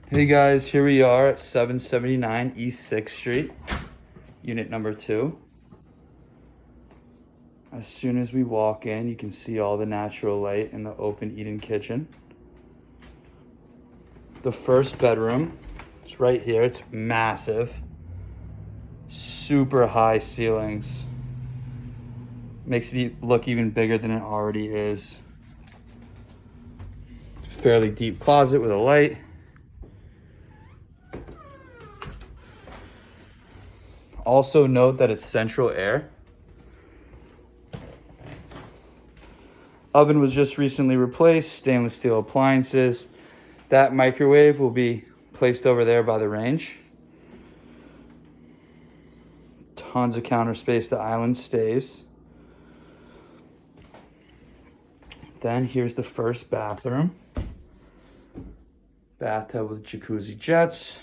Hey guys, here we are at 779 East 6th Street, unit number 2. As soon as we walk in, you can see all the natural light in the open eat-in kitchen. The first bedroom is right here. It's massive, super high ceilings. Makes it look even bigger than it already is. Fairly deep closet with a light. Also note that it's central air. Oven was just recently replaced, stainless steel appliances. That microwave will be placed over there by the range. Tons of counter space, the island stays. Then here's the first bathroom. Bathtub with jacuzzi jets.